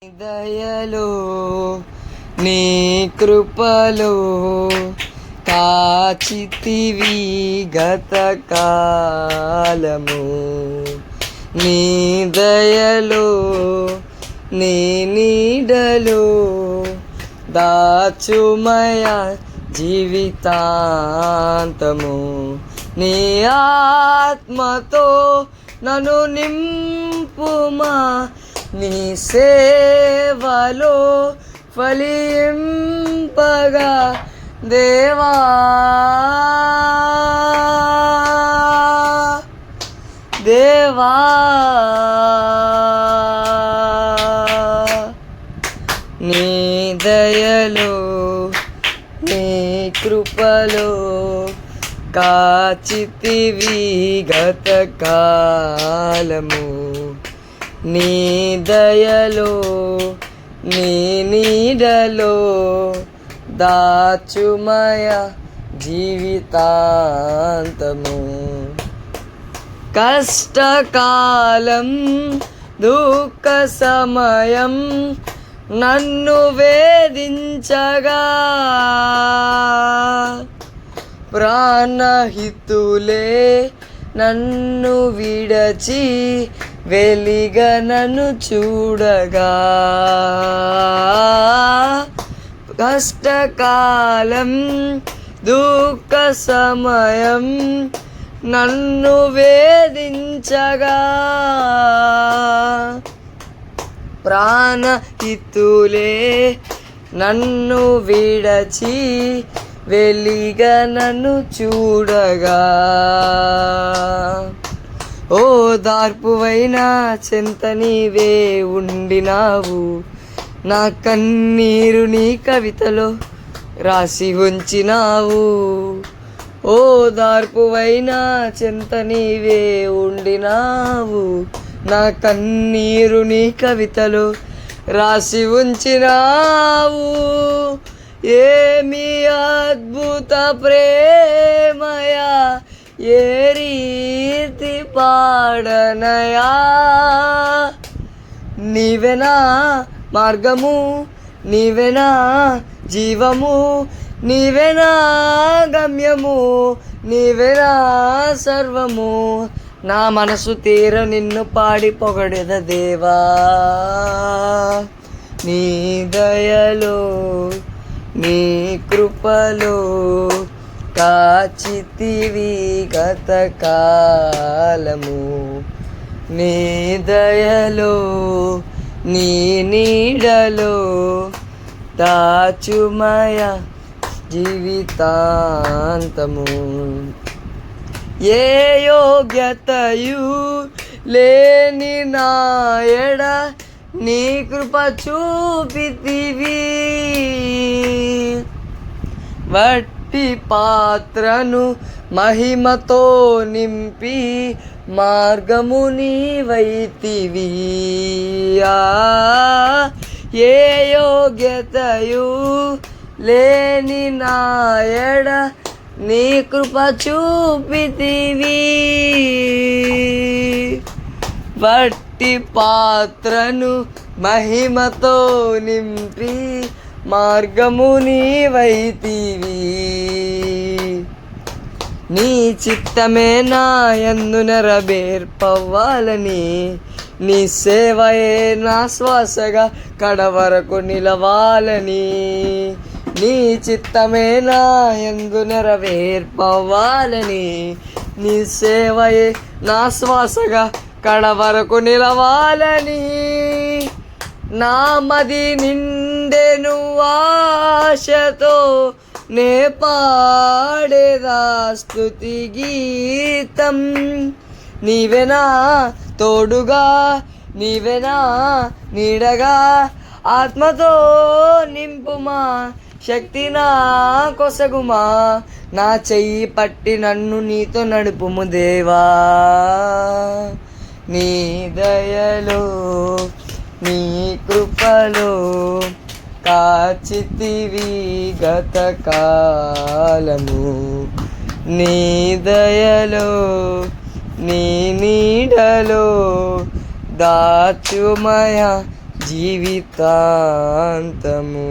దయలో నీ కృపలో కాచితివి గతకాలము. నీ దయలో నీ నీడలో దాచుమయ జీవితాంతము. నీ ఆత్మతో నన్ను నింపుమా, నీ సేవలో ఫలింపగా దేవా. దేవా నీ దయలో నీ కృపలో కాచితివి గతకాలము. నీ దయలో నీ నీడలో దాచుమయ జీవితాంతము. కష్టకాలం దుఃఖ సమయం నన్ను వేధించగా, ప్రాణహితులే నన్ను విడచి వెలిగ నన్ను చూడగా, కష్టకాలం దుఃఖ సమయం నన్ను వేధించగా, ప్రాణహితులే నన్ను విడచి వెలిగ నన్ను చూడగా, ఓ దార్పువైనా చెంత నీవే ఉండినావు. నా కన్నీరు నీ కవితలో రాసి ఉంచినావు. ఓ దార్పువైనా చెంత నీవే ఉండినావు. నా కన్నీరు నీ కవితలో రాసి ఉంచినావు. ఏమి అద్భుత ప్రేమయా, ఏ రీతి పాడనయా. నీవెనా మార్గము, నీవెనా జీవము, నీవెనా గమ్యము, నీవెనా సర్వము. నా మనసు తీర నిన్ను పాడి పొగడెద దేవా. నీ దయలో నీ కృపలో కాచితివి గతకాలము. నీ దయలో నీ నీడలో దాచుమయ జీవితాంతము. ఏ యోగ్యతయు లేని నాయడ నీ కృప చూపితివి. వట్టి పాత్రను మహిమతో నింపి మార్గము నీవైతివి. ఏ యోగ్యతయు లేని నాయడ నీ కృప చూపితివి. వట్టి పాత్రను మహిమతో నింపి మార్గము నీవైతివి. నీ చిత్తమే నా యందు నెరవేర్పవ్వాలని, నీ సేవయే నా శ్వాసగా కడవరకు నిలవాలని. నీ చిత్తమే నా యందు నెరవేర్పవ్వాలని, నీ సేవయే నా శ్వాసగా కడవరకు నిలవాలని. నా మది నిండెను ఆశతో నే పాడేదా స్తుతి గీతం. నీవెనా తోడుగా, నీవెనా నీడగా, ఆత్మతో నింపుమా, శక్తి నా కొసగుమా. నా చెయ్యి పట్టి నన్ను నీతో నడుపుము దేవా. నీ దయలో నీ కృపలో కాచితివి గతకాలము. నీ దయలో నీ నీడలో దాచుమయ జీవితాంతము.